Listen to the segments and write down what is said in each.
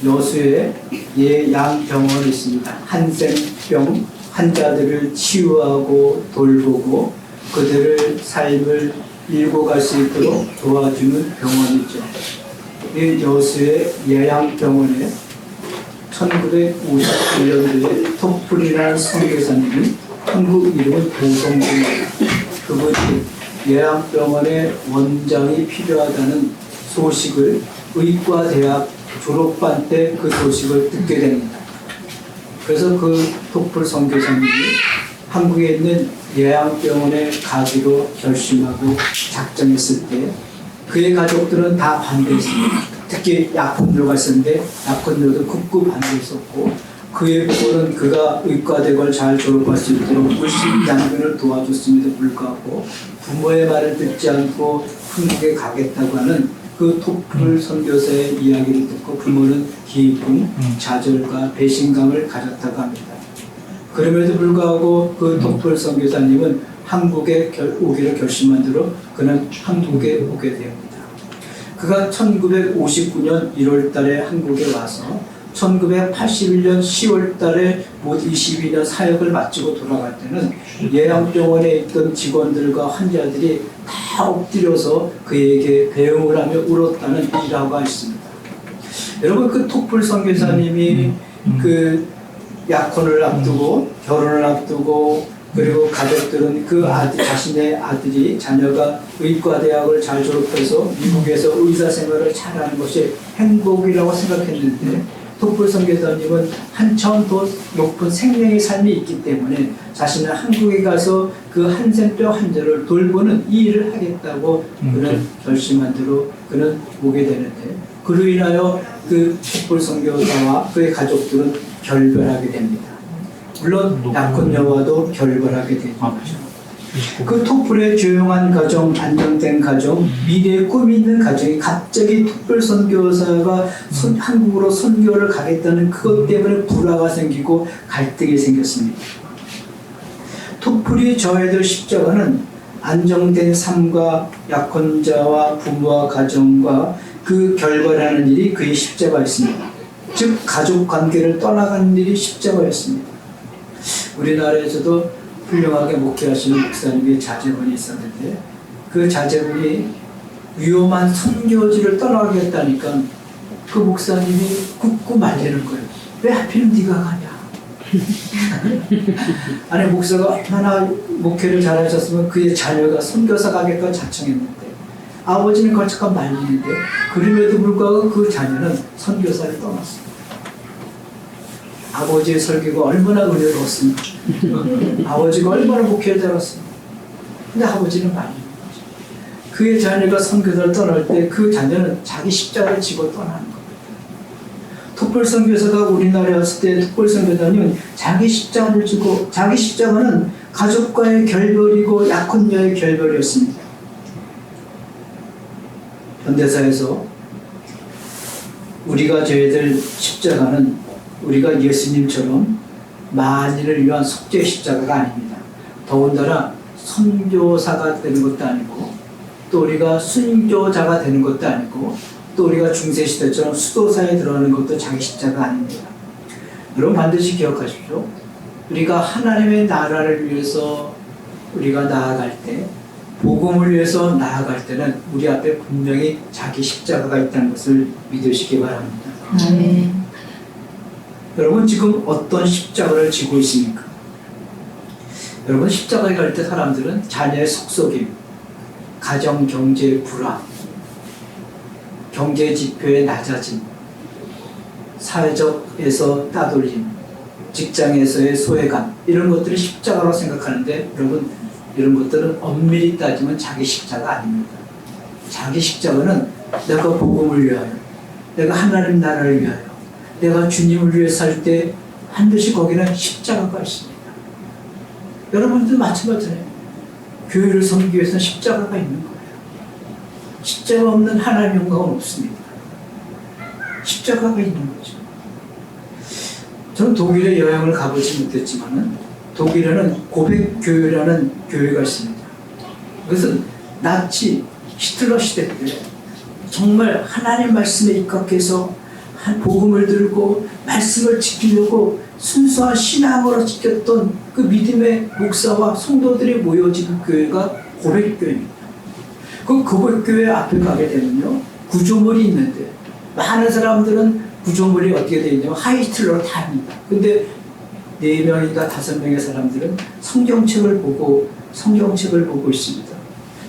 여수에 예양병원이 있습니다. 한센병 환자들을 치유하고 돌보고 그들을 삶을 밀고 갈 수 있도록 도와주는 병원이죠. 이 여수의 예양병원에 1951년도에 토플이라는 선교사님이 한국 이름은 도성입니다. 그분이 예양병원의 원장이 필요하다는 소식을 의과대학 졸업반 때 그 소식을 듣게 됩니다. 그래서 그 토플 선교사님이 한국에 있는 예양병원에 가기로 결심하고 작정했을 때 그의 가족들은 다 반대했습니다. 특히 약혼녀가 있었는데 약혼녀도 극구 반대했었고 그의 부모는 그가 의과대학을 잘 졸업할 수 있도록 물심양면을 도와줬음에도 불구하고 부모의 말을 듣지 않고 한국에 가겠다고 하는 그 토플 선교사의 이야기를 듣고 부모는 기쁨, 좌절과 배신감을 가졌다고 합니다. 그럼에도 불구하고 그 토플 선교사님은 한국에 오기로 결심한 대로 그는 한국에 오게 됩니다. 그가 1959년 1월 달에 한국에 와서 1981년 10월 달에 못 22년 사역을 마치고 돌아갈 때는 예양병원에 있던 직원들과 환자들이 다 엎드려서 그에게 배웅을 하며 울었다는 일화가 있습니다. 여러분 그 토플 선교사님이 그 약혼을 앞두고 결혼을 앞두고 그리고 가족들은 그 자신의 아들이 자녀가 의과대학을 잘 졸업해서 미국에서 의사 생활을 잘하는 것이 행복이라고 생각했는데 토플 선교사님은 한참 더 높은 생명의 삶이 있기 때문에 자신은 한국에 가서 그 한센병 환자를 돌보는 이 일을 하겠다고 그는 결심한 대로 그는 오게 되는데 그로 인하여 그 토플 선교사와 그의 가족들은 결별하게 됩니다. 물론 약혼녀와도 결별하게 되죠. 그 토플의 조용한 가정, 안정된 가정, 미래의 꿈이 있는 가정이 갑자기 토플 선교사가 한국으로 선교를 가겠다는 그것 때문에 불화가 생기고 갈등이 생겼습니다. 토플이 져야 될 십자가는 안정된 삶과 약혼자와 부모와 가정과 그 결별하는 일이 그의 십자가였습니다. 즉 가족 관계를 떠나가는 일이 십자가였습니다. 우리나라에서도 훌륭하게 목회하시는 목사님의 자제분이 있었는데 그 자제분이 위험한 선교지를 떠나겠다니까 그 목사님이 굳고 말리는 거예요. 왜 하필 네가 가냐. 아니 목사가 얼마나 목회를 잘하셨으면 그의 자녀가 선교사 가게까지 자청했는데 아버지는 걸쳐가 말리는데 그럼에도 불구하고 그 자녀는 선교사를 떠났어요. 아버지의 설교가 얼마나 은혜로웠습니까? 아버지가 얼마나 목회를 잘했습니까? 근데 아버지는 말리는 거죠. 그의 자녀가 선교사를 떠날 때 그 자녀는 자기 십자가를 지고 떠나는 겁니다. 토플 선교사가 우리나라에 왔을 때 토플 선교사님은 자기 십자가를 지고 자기 십자가는 가족과의 결별이고 약혼녀의 결별이었습니다. 현대사에서 우리가 져야 될 십자가는 우리가 예수님처럼 만인을 위한 속죄 십자가가 아닙니다. 더군다나 선교사가 되는 것도 아니고 또 우리가 순교자가 되는 것도 아니고 또 우리가 중세시대처럼 수도사에 들어가는 것도 자기 십자가 아닙니다. 여러분 반드시 기억하십시오. 우리가 하나님의 나라를 위해서 우리가 나아갈 때 복음을 위해서 나아갈 때는 우리 앞에 분명히 자기 십자가가 있다는 것을 믿으시기 바랍니다. 여러분 지금 어떤 십자가를 지고 있습니까? 여러분 십자가에 갈 때 사람들은 자녀의 속속임, 가정 경제 불화, 경제 지표의 낮아짐, 사회적에서 따돌림, 직장에서의 소외감 이런 것들을 십자가로 생각하는데 여러분 이런 것들은 엄밀히 따지면 자기 십자가 아닙니다. 자기 십자가는 내가 복음을 위하여, 내가 하나님 나라를 위하여, 내가 주님을 위해 살 때 반드시 거기는 십자가가 있습니다. 여러분들 마찬가지예요. 교회를 섬기기 위해서는 십자가가 있는 거예요. 십자가 없는 하나님의 영광은 없습니다. 십자가가 있는 거죠. 저는 독일에 여행을 가보지 못했지만 독일에는 고백교회라는 교회가 있습니다. 그것은 나치 히틀러 시대 때 정말 하나님 말씀에 입각해서 복음을 들고 말씀을 지키려고 순수한 신앙으로 지켰던 그 믿음의 목사와 성도들이 모여진 그 교회가 고백교회입니다. 그 고백교회 앞에 가게 되면요, 구조물이 있는데 많은 사람들은 구조물이 어떻게 되어 있냐면 하이틀러로 다 합니다. 근데 4명인가 5명의 사람들은 성경책을 보고 있습니다.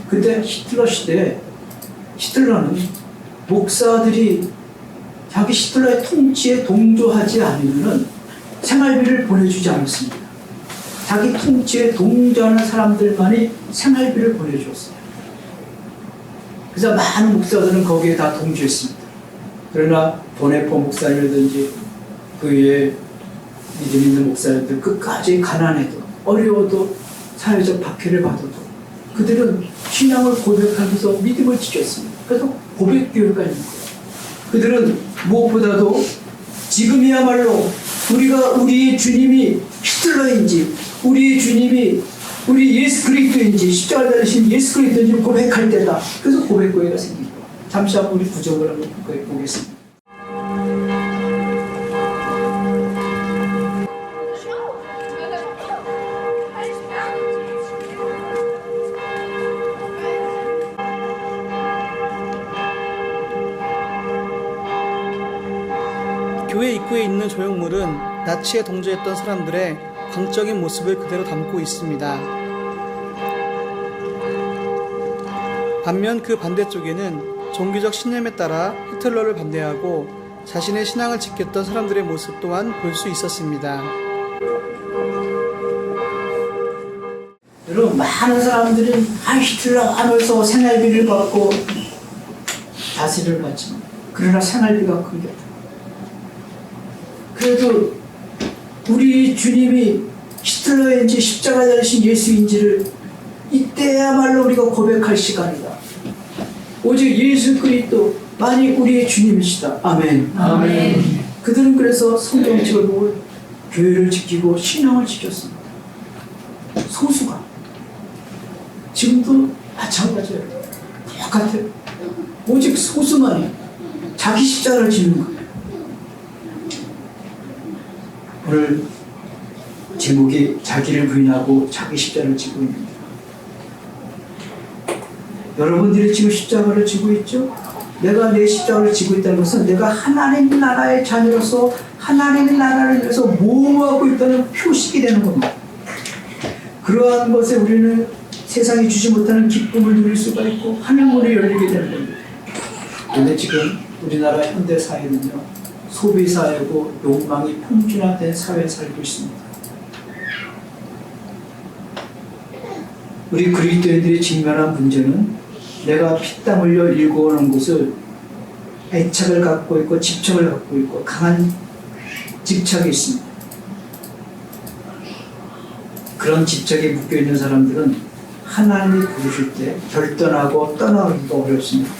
근데 히틀러 시대에 히틀러는 목사들이 자기 히틀러의 통치에 동조하지 않으면 생활비를 보내주지 않았습니다. 자기 통치에 동조하는 사람들만이 생활비를 보내주었어요. 그래서 많은 목사들은 거기에 다 동조했습니다. 그러나 보네포 목사님이라든지 그 외에 믿음 있는 목사님들 끝까지 가난해도 어려워도 사회적 박해를 받아도 그들은 신앙을 고백하면서 믿음을 지켰습니다. 그래서 고백교회가 있는 거예요. 그들은 무엇보다도 지금이야말로 우리의 주님이 히틀러인지 우리의 주님이 우리 예수 그리스도인지 십자가를 달리신 예수 그리스도인지 고백할 때다. 그래서 고백교회가 생긴 거예요. 잠시 한번 우리 구절을 한번 보겠습니다. 교회 입구에 있는 조형물은 나치에 동조했던 사람들의 광적인 모습을 그대로 담고 있습니다. 반면 그 반대쪽에는 종교적 신념에 따라 히틀러를 반대하고 자신의 신앙을 지켰던 사람들의 모습 또한 볼 수 있었습니다. 여러분, 많은 사람들이 히틀러 하면서 생활비를 받고 다스리를 받지만 그러나 생활비가 큰 게 없다. 그래도 우리 주님이 히틀러인지 십자가 달리신 예수인지를 이때야말로 우리가 고백할 시간이다. 오직 예수 그리스도만이 우리의 주님이시다. 아멘. 아멘. 그들은 그래서 성경책을 보고 교회를 지키고 신앙을 지켰습니다. 소수가 지금도 마찬가지예요. 똑같아요. 오직 소수만이 자기 십자가를 지는 거예요. 오늘 제목이 자기를 부인하고 자기 십자가를 지고 있습니다. 여러분들이 지금 십자가를 지고 있죠? 내가 내 십자가를 지고 있다는 것은 내가 하나님 나라의 자녀로서 하나님의 나라를 위해서 모험하고 있다는 표식이 되는 겁니다. 그러한 것에 우리는 세상이 주지 못하는 기쁨을 누릴 수가 있고 하늘문이 열리게 되는 겁니다. 그런데 지금 우리나라 현대 사회는요, 소비사회고 욕망이 평준화된 사회에 살고 있습니다. 우리 그리스도인들이 직면한 문제는 내가 피땀 흘려 일궈오는 것을 애착을 갖고 있고 집착을 갖고 있고 강한 집착이 있습니다. 그런 집착에 묶여있는 사람들은 하나님이 부르실 때 결단하고 떠나기가 어렵습니다.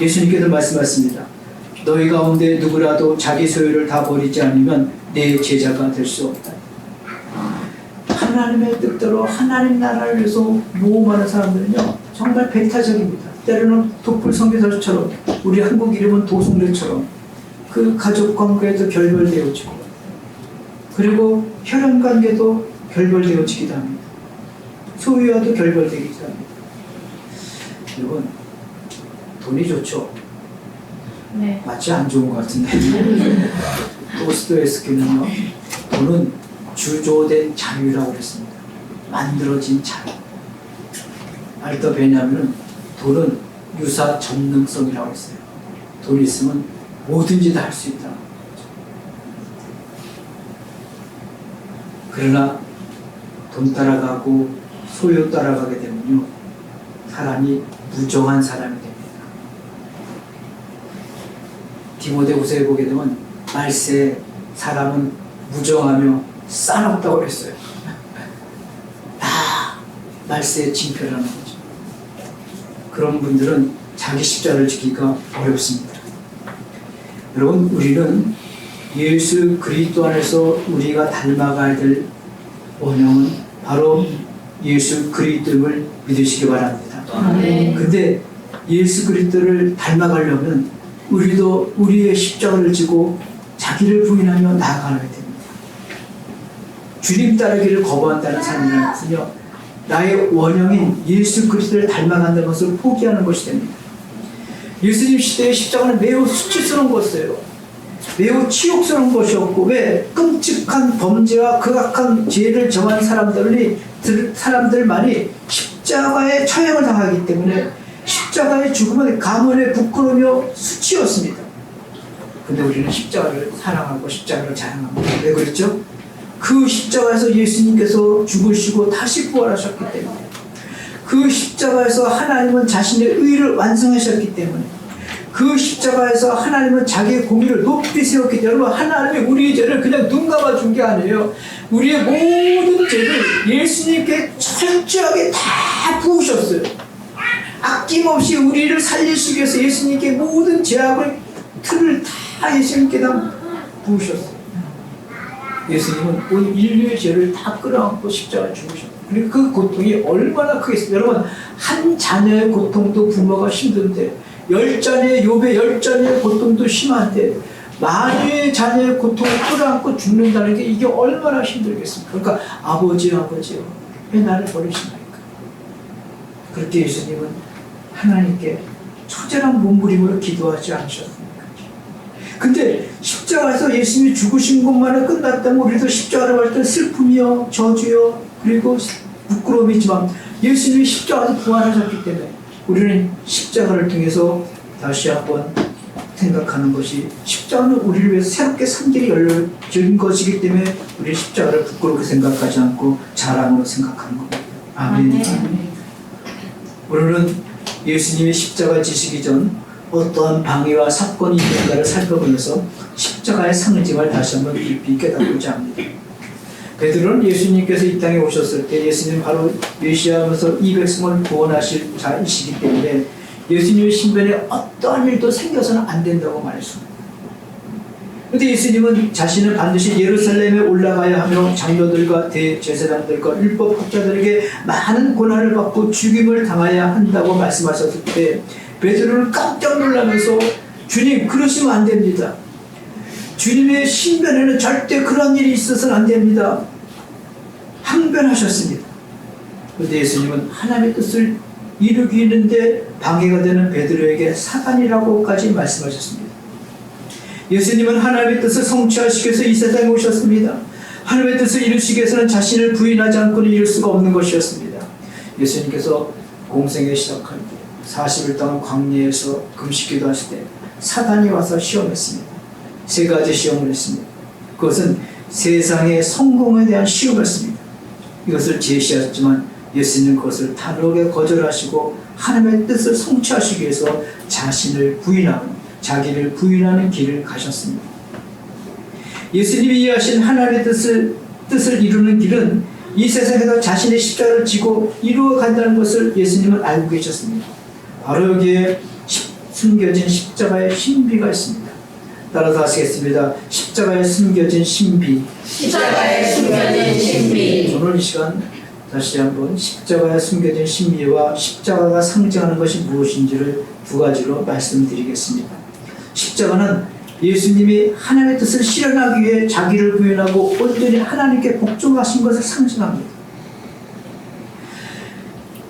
예수님께서 말씀하셨습니다. 너희 가운데 누구라도 자기 소유를 다 버리지 않으면 내 제자가 될 수 없다. 하나님의 뜻대로 하나님 나라를 위해서 모험하는 사람들은요, 정말 배타적입니다. 때로는 독불 선교사처럼, 우리 한국 이름은 도성들처럼 그 가족 관계도 결별되어지고, 그리고 혈연 관계도 결별되어지기도 합니다. 소유와도 결별되기도 합니다. 여러분, 돈이 좋죠? 네. 마치 안 좋은 것 같은데. 도스토옙스키는요, 돈은 주조된 자유라고 그랬습니다. 만들어진 자유. 알더 베냐민은 돈은 유사 전능성이라고 했어요. 돈이 있으면 뭐든지 다 할 수 있다. 그러나 돈 따라가고 소유 따라가게 되면요, 사람이 무정한 사람이 됩니다. 디모데후서에 보게 되면 말세에 사람은 무정하며 싸납다고 그랬어요. 다 말세에 징표라는 거죠. 그런 분들은 자기 십자가를 지키기가 어렵습니다. 여러분, 우리는 예수 그리스도 안에서 우리가 닮아가야 될 원형은 바로 예수 그리스도를 믿으시기 바랍니다. 네. 근데 예수 그리스도를 닮아가려면 우리도 우리의 십자가를 지고 자기를 부인하며 나아가야 됩니다. 주님 따르기를 거부한다는 삶이라는 것은요, 나의 원형인 예수 그리스도를 닮아간다는 것을 포기하는 것이 됩니다. 예수님 시대의 십자가는 매우 수치스러운 것이에요. 매우 치욕스러운 것이었고, 왜? 끔찍한 범죄와 극악한 죄를 정한 사람들만이 십자가에 처형을 당하기 때문에 십자가의 죽음은 가문의 부끄러우며 수치였습니다. 근데 우리는 십자가를 사랑하고 십자가를 자랑합니다. 왜 그랬죠? 그 십자가에서 예수님께서 죽으시고 다시 부활하셨기 때문에, 그 십자가에서 하나님은 자신의 의를 완성하셨기 때문에, 그 십자가에서 하나님은 자기의 공의를 높이 세웠기 때문에, 여러분, 하나님이 우리의 죄를 그냥 눈 감아준 게 아니에요. 우리의 모든 죄를 예수님께 철저하게 다 부으셨어요. 아낌없이 우리를 살리시기 위해서 예수님께 모든 죄악을 틀을 다 예수님께 다 부으셨어요. 예수님은 온 인류의 죄를 다 끌어안고 십자가에 죽으셨어요. 그리고 그 고통이 얼마나 크겠어요. 여러분, 한 자녀의 고통도 부모가 힘든데, 10자녀의 욥의 10자녀의 고통도 심한데, 만유의 자녀의 고통을 끌어안고 죽는다는 게 이게 얼마나 힘들겠습니까? 그러니까 아버지요 왜 나를 버리시나이까? 그렇게 예수님은 하나님께 처절한 몸부림으로 기도하지 않으셨습니까? 근데 십자가에서 예수님이 죽으신 것만은 끝났다면 우리도 십자가를 볼 때 슬픔이요, 저주요, 그리고 부끄러움이지만 예수님이 십자가에서 부활하셨기 때문에 우리는 십자가를 통해서 다시 한번 생각하는 것이, 십자가는 우리를 위해서 새롭게 산 길이 열려진 것이기 때문에 우리 십자가를 부끄럽게 생각하지 않고 자랑으로 생각하는 겁니다. 아멘. 오늘은 예수님이 십자가 지시기 전 어떠한 방해와 사건이 있는가를 살펴보면서 십자가의 상징을 다시 한번 깊이 깨닫고자 합니다. 베드로는 예수님께서 이 땅에 오셨을 때 예수님 바로 메시아하면서 이 백성을 구원하실 자이시기 때문에 예수님의 신변에 어떠한 일도 생겨서는 안 된다고 말했습니다. 그런데 예수님은 자신은 반드시 예루살렘에 올라가야 하며 장로들과 대제사장들과 율법학자들에게 많은 고난을 받고 죽임을 당해야 한다고 말씀하셨을 때 베드로는 깜짝 놀라면서, 주님, 그러시면 안 됩니다. 주님의 신변에는 절대 그런 일이 있어서는 안 됩니다. 항변하셨습니다. 그런데 예수님은 하나님의 뜻을 이루기 있는데 방해가 되는 베드로에게 사단이라고까지 말씀하셨습니다. 예수님은 하나님의 뜻을 성취하시기 위해서 이 세상에 오셨습니다. 하나님의 뜻을 이루시기 위해서는 자신을 부인하지 않고는 이룰 수가 없는 것이었습니다. 예수님께서 공생에 시작할 때 40일 동안 광야에서 금식기도 하실 때 사단이 와서 시험했습니다. 3가지 시험을 했습니다. 그것은 세상의 성공에 대한 시험이었습니다. 이것을 제시하셨지만 예수님은 그것을 단호하게 거절하시고 하나님의 뜻을 성취하시기 위해서 자신을 부인하는, 자기를 부인하는 길을 가셨습니다. 예수님이 이해하신 하나님의 뜻을 이루는 길은 이 세상에서 자신의 십자가를 지고 이루어 간다는 것을 예수님은 알고 계셨습니다. 바로 여기에 숨겨진 십자가의 신비가 있습니다. 따라서 하시겠습니다. 십자가에 숨겨진 신비. 십자가에 숨겨진 신비. 오늘 이 시간 다시 한번 십자가에 숨겨진 신비와 십자가가 상징하는 것이 무엇인지를 2가지로 말씀드리겠습니다. 십자가는 예수님이 하나님의 뜻을 실현하기 위해 자기를 부인하고 온전히 하나님께 복종하신 것을 상징합니다.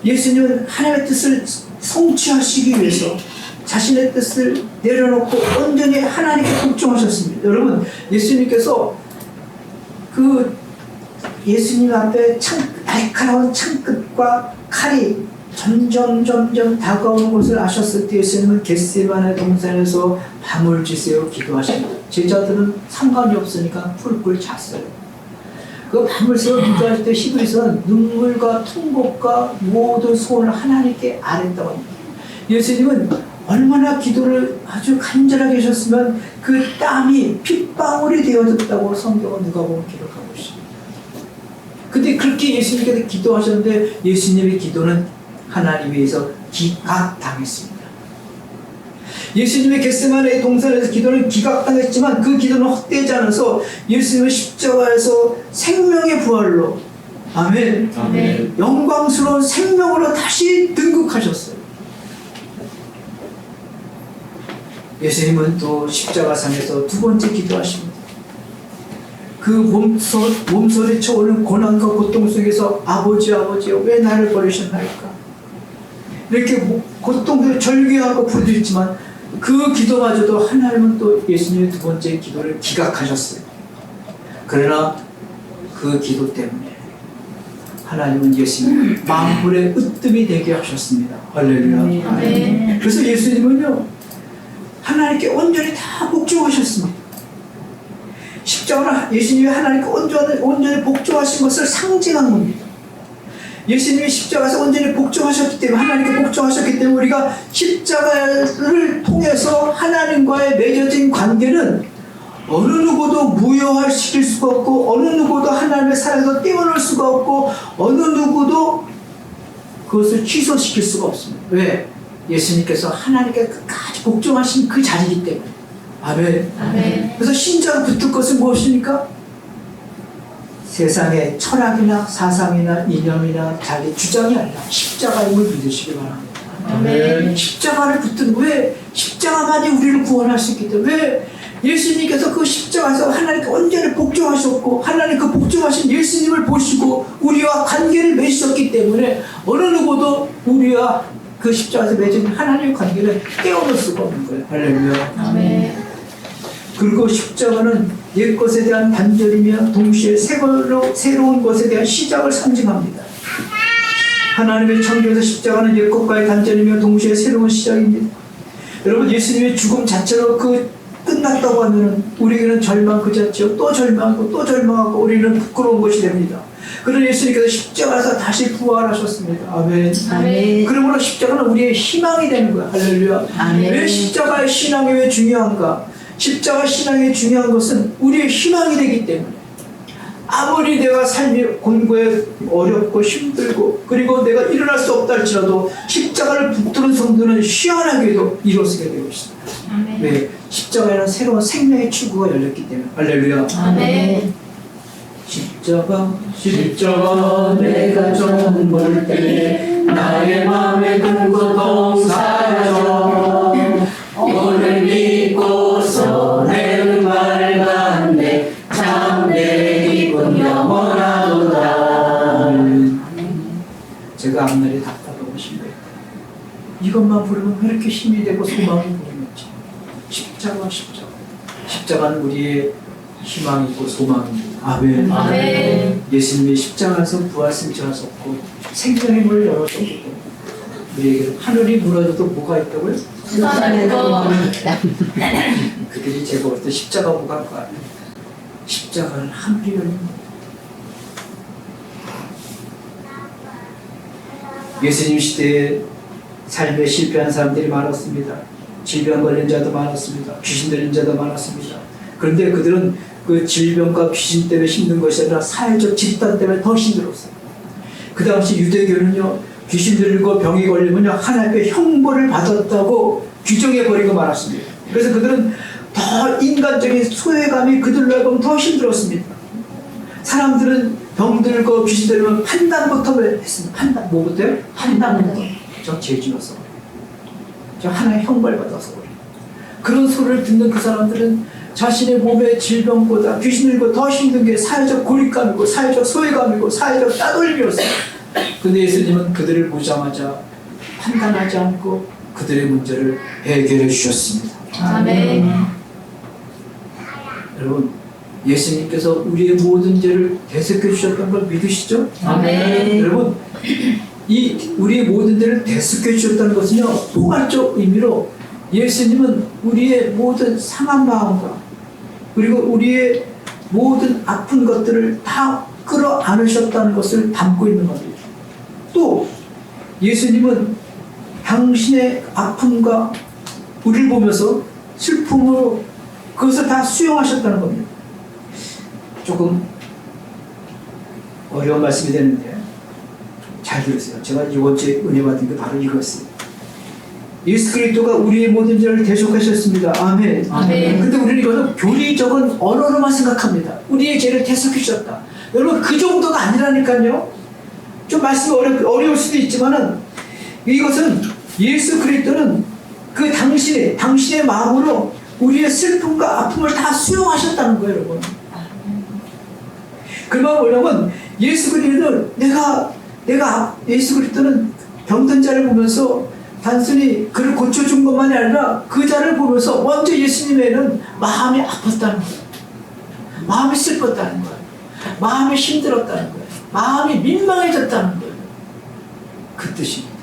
예수님은 하나님의 뜻을 성취하시기 위해서 자신의 뜻을 내려놓고 온전히 하나님께 복종하셨습니다. 여러분, 예수님께서 그 예수님 앞에 날카로운 창끝과 칼이 점점 다가오는 것을 아셨을 때 예수님은 겟세마네 동산에서 밤을 지새워 기도하십니다. 제자들은 상관이 없으니까 뿔뿔 잤어요. 그 밤을 새워 기도할 때 히브리서는 눈물과 통곡과 모든 소원을 하나님께 아뢰었다고 합니다. 예수님은 얼마나 기도를 아주 간절하게 하셨으면 그 땀이 핏방울이 되어졌다고 성경은 누가복음 기록하고 있습니다. 근데 그렇게 예수님께서 기도하셨는데 예수님의 기도는 하나님 위해서 기각당했습니다. 예수님의 겟세마네 동산에서 기도는 기각당했지만 그 기도는 헛되지 않아서 예수님의 십자가에서 생명의 부활로, 아멘, 아멘. 영광스러운 생명으로 다시 등극하셨어요. 예수님은 또 십자가상에서 두 번째 기도하십니다. 그 몸소리쳐 오는 고난과 고통 속에서 아버지 아버지여 왜 나를 버리셨나이까 이렇게 고통도 절규하고 부르짖지만 그 기도마저도 하나님은 또 예수님의 두 번째 기도를 기각하셨어요. 그러나 그 기도 때문에 하나님은 예수님 만물의 으뜸이 되게 하셨습니다. 할렐루야. 아멘. 그래서 예수님은요 하나님께 온전히 다 복종하셨습니다. 십자가는 예수님이 하나님께 온전히 복종하신 것을 상징한 겁니다. 예수님이 십자가에서 온전히 복종하셨기 때문에 하나님께 복종하셨기 때문에 우리가 십자가를 통해서 하나님과의 맺어진 관계는 어느 누구도 무효화시킬 수가 없고 어느 누구도 하나님의 사랑에서 떼어놓을 수가 없고 어느 누구도 그것을 취소시킬 수가 없습니다. 왜? 예수님께서 하나님께 끝까지 복종하신 그 자리이기 때문에. 아멘. 아멘. 그래서 신자가 붙을 것은 무엇입니까? 세상의 철학이나 사상이나 이념이나 자기 주장이 아니라 십자가임을 믿으시기 바랍니다. 아멘. 십자가를 붙든 왜 십자가만이 우리를 구원할 수 있기 때문에 왜 예수님께서 그 십자가에서 하나님께 온전히 복종하셨고 하나님 그 복종하신 예수님을 보시고 우리와 관계를 맺으셨기 때문에 어느 누구도 우리와 그 십자가에서 맺은 하나님의 관계를 깨어놓을 수가 없는 거예요. 할렐루야. 아멘. 그리고 십자가는 옛것에 대한 단절이며 동시에 새로운 것에 대한 시작을 상징합니다. 하나님의 창조에서 십자가는 옛것과의 단절이며 동시에 새로운 시작입니다. 여러분 예수님의 죽음 자체로 끝났다고 하면 우리에게는 절망 그 자체요 또 절망하고 또 절망하고 우리는 부끄러운 것이 됩니다. 그러나 예수님께서 십자가에서 다시 부활하셨습니다. 아멘. 아멘. 그러므로 십자가는 우리의 희망이 되는 거야. 할렐루야. 아멘. 왜 십자가의 신앙이 왜 중요한가? 십자가 신앙이 중요한 것은 우리의 희망이 되기 때문에 아무리 내가 삶이 공부에 어렵고 힘들고 그리고 내가 일어날 수 없다 할지라도 십자가를 붙드는 성도는 시원하게도 일어서게 되고 있습니다. 아멘. 왜? 십자가에는 새로운 생명의 출구가 열렸기 때문에. 할렐루야. 아멘. 십자가 내가 좀 볼 때 나의 맘에 큰 고통 사라져 오늘 믿고서 내 밝았네 참 내 기쁨 영원하도다. 제가 앞날이 답답하고 싶네요. 이것만 부르면 왜 이렇게 힘이 되고 소망이 보이는지. 십자가는 우리의 희망이고 소망입니다. 아멘. 아멘. 예수님이 십자가에서 부활승천하셨고 생명의 문을 열어줬기 때문에 우리에게 하늘이 무너져도 뭐가 있다고요? 그들이 제가 볼 때 십자가 보고 할 거 아니에요. 십자가는 하늘이 열립니다. 예수님 시대에 삶에 실패한 사람들이 많았습니다. 질병 걸린 자도 많았습니다. 귀신 들린 자도 많았습니다. 그런데 그들은 그 질병과 귀신 때문에 힘든 것이 아니라 사회적 집단 때문에 더 힘들었어요. 그 당시 유대교는요, 귀신 들리고 병이 걸리면요, 하나님의 형벌을 받았다고 규정해버리고 말았습니다. 그래서 그들은 더 인간적인 소외감이 그들로 하여금 더 힘들었습니다. 사람들은 병들고 귀신 들리면 판단부터 했습니다. 판단, 뭐부터요? 판단부터. 저 죄지어서. 저 하나의 형벌 받아서. 그런 소리를 듣는 그 사람들은 자신의 몸의 질병보다 귀신 들고 더 힘든 게 사회적 고립감이고 사회적 소외감이고 사회적 따돌림이었어요. 근데 예수님은 그들을 보자마자 판단하지 않고 그들의 문제를 해결해 주셨습니다. 아멘. 여러분, 예수님께서 우리의 모든 죄를 대속해 주셨다는 걸 믿으시죠? 아멘. 여러분, 이 우리의 모든 죄를 대속해 주셨다는 것은요, 포괄적 의미로 예수님은 우리의 모든 상한 마음과 그리고 우리의 모든 아픈 것들을 다 끌어안으셨다는 것을 담고 있는 겁니다. 또 예수님은 당신의 아픔과 우리를 보면서 슬픔으로 그것을 다 수용하셨다는 겁니다. 조금 어려운 말씀이 되는데 잘 들으세요. 제가 이번 주에 은혜 받은 게 바로 이거였어요. 예수 그리스도가 우리의 모든 죄를 대속하셨습니다. 아멘. 아멘. 근데 우리는 이것은 교리적인 언어로만 생각합니다. 우리의 죄를 대속해 주셨다. 여러분, 그 정도가 아니라니까요. 좀 말씀이 어려울 수도 있지만은 이것은 예수 그리스도는 그 당신의 마음으로 우리의 슬픔과 아픔을 다 수용하셨다는 거예요, 여러분. 그 말은 뭐냐면 예수 그리스도는 예수 그리스도는 병든 자를 보면서 단순히 그를 고쳐준 것만이 아니라 그 자를 보면서 먼저 예수님에는 마음이 아팠다는 거예요. 마음이 슬펐다는 거예요. 마음이 힘들었다는 거예요. 마음이 민망해졌다는 거예요. 그 뜻입니다.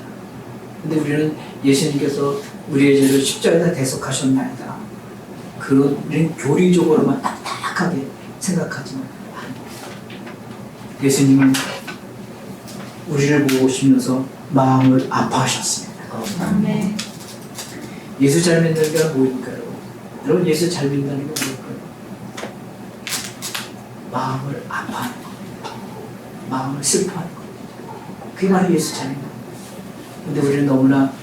근데 우리는 예수님께서 우리의 죄를 십자가에다 대속하셨나이다. 그런 우리는 교리적으로만 딱딱하게 생각하지만 아닙니다. 예수님은 우리를 보고 오시면서 마음을 아파하셨습니다. 아멘. 예수 잘 믿는 게 뭐일까요? 여러분 예수 잘 믿는다는 게 뭘까요? 마음을 아파하는 겁니다. 마음을 슬퍼하는 겁니다. 그게 바로 예수 잘 믿는 겁니다. 근데 우리는 너무나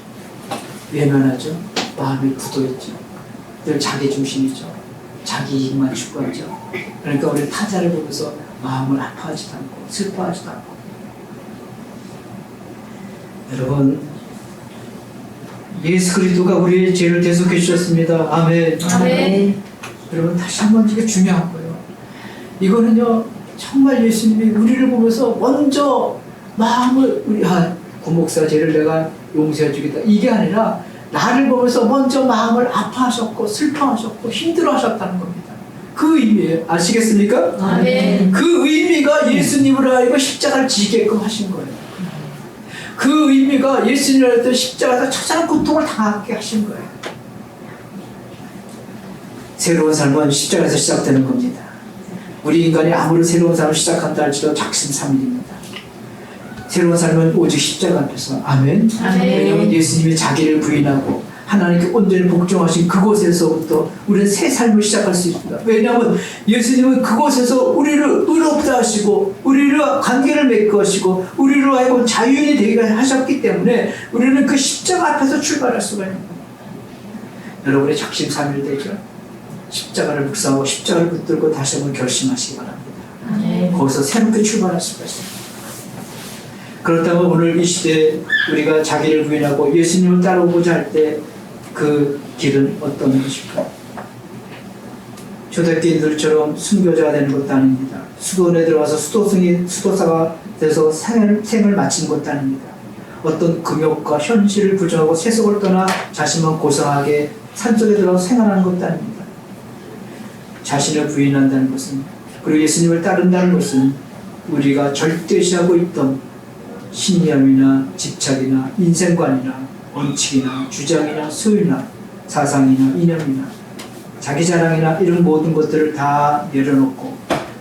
외면하죠. 마음이 굳어있죠. 늘 자기 중심이죠. 자기 이익만 추구하죠. 그러니까 우리는 타자를 보면서 마음을 아파하지도 않고 슬퍼하지도 않고. 여러분 예수 그리스도가 우리의 죄를 대속해 주셨습니다. 아멘. 아멘. 여러분 다시 한번 이게 중요한 거예요. 이거는요 정말 예수님이 우리를 보면서 먼저 마음을 구목사 죄를 내가 용서해 주겠다 이게 아니라 나를 보면서 먼저 마음을 아파하셨고 슬퍼하셨고 힘들어하셨다는 겁니다. 그 의미예요. 아시겠습니까? 아멘. 그 의미가 예수님을 알고 십자가를 지게끔 하신 거예요. 그 의미가 예수님을 알고 십자가에서 처절한 고통을 당하게 하신 거예요. 새로운 삶은 십자가에서 시작되는 겁니다. 우리 인간이 아무리 새로운 삶을 시작한다 할지라도 작심삼일입니다. 새로운 삶은 오직 십자가 앞에서. 아멘. 아멘. 왜냐하면 예수님이 자기를 부인하고 하나님께 온전히 복종하신 그곳에서부터 우리는 새 삶을 시작할 수 있습니다. 왜냐하면 예수님은 그곳에서 우리를 의롭다 하시고 우리를 관계를 맺고 하시고 우리로 하여금 자유인이 되게 하셨기 때문에 우리는 그 십자가 앞에서 출발할 수가 있는 겁니다. 여러분의 작심삼일되죠. 십자가를 묵상하고 십자가를 붙들고 다시 한번 결심하시기 바랍니다. 아멘. 거기서 새롭게 출발할 수가 있습니다. 그렇다면 오늘 이 시대에 우리가 자기를 부인하고 예수님을 따라오고자 할 때 그 길은 어떤 것일까요? 초대교인들처럼 순교자가 되는 것도 아닙니다. 수도원에 들어가서 수도사가 돼서 생을 마친 것도 아닙니다. 어떤 금욕과 현실을 부정하고 세속을 떠나 자신만 고상하게 산속에 들어가서 생활하는 것도 아닙니다. 자신을 부인한다는 것은 그리고 예수님을 따른다는 것은 우리가 절대시하고 있던 신념이나 집착이나 인생관이나 원칙이나 주장이나 소유나 사상이나 이념이나 자기 자랑이나 이런 모든 것들을 다 내려놓고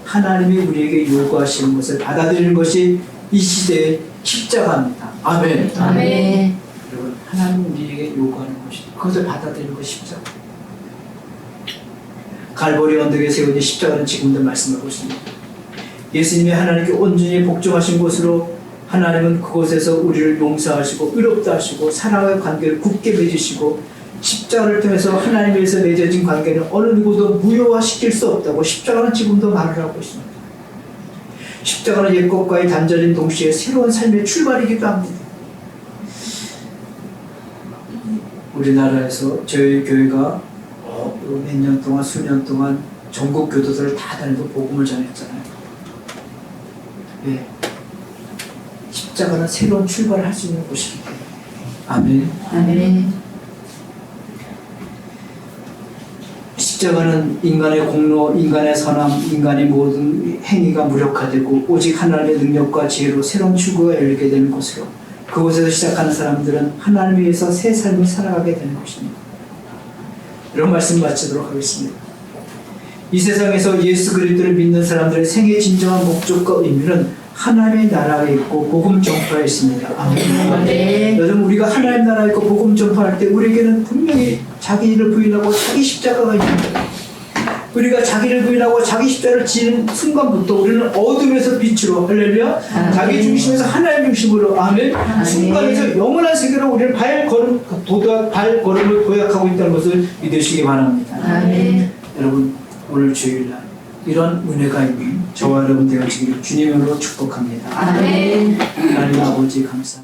하나님이 우리에게 요구하시는 것을 받아들이는 것이 이 시대의 십자가입니다. 아멘. 아멘. 여러분 하나님이 우리에게 요구하는 것이 그것을 받아들이는 것이 십자가. 갈보리 언덕에 세워진 십자가는 지금도 말씀하고 있습니다. 예수님이 하나님께 온전히 복종하신 곳으로 하나님은 그곳에서 우리를 용서하시고 의롭다 하시고 사랑의 관계를 굳게 맺으시고 십자가를 통해서 하나님에서 맺어진 관계는 어느 누구도 무효화시킬 수 없다고 십자가는 지금도 말을 하고 있습니다. 십자가는 옛것과의 단절인 동시에 새로운 삶의 출발이기도 합니다. 우리나라에서 저희 교회가 몇 년 동안 수년 동안 전국 교도소를 다 다니고 복음을 전했잖아요. 네. 십자가는 새로운 출발을 할 수 있는 곳입니다. 아멘. 아멘. 십자가는 인간의 공로, 인간의 선함, 인간의 모든 행위가 무력화되고 오직 하나님의 능력과 지혜로 새로운 출구가 열리게 되는 곳으로 그곳에서 시작하는 사람들은 하나님을 위해서 새 삶을 살아가게 되는 것입니다. 이런 말씀 마치도록 하겠습니다. 이 세상에서 예수 그리스도를 믿는 사람들의 생애 진정한 목적과 의미는 하나님의 나라에 있고 복음 전파에 있습니다. 아멘. 아멘. 여러분 우리가 하나님 나라에 있고 복음 전파할 때 우리에게는 분명히 자기를 부인하고 자기 십자가가 있는 거예요. 우리가 자기를 부인하고 자기 십자가를 지는 순간부터 우리는 어둠에서 빛으로 할렐루야 자기 중심에서 하나님 중심으로 아멘 순간에서 영원한 세계로 우리는 발걸음을 도약하고 있다는 것을 믿으시기 바랍니다. 아멘. 여러분 오늘 주일날 이런 은혜가 있는 저와 여러분 되어지기를 주님으로 축복합니다. 아멘. 하나님 아버지 감사합니다.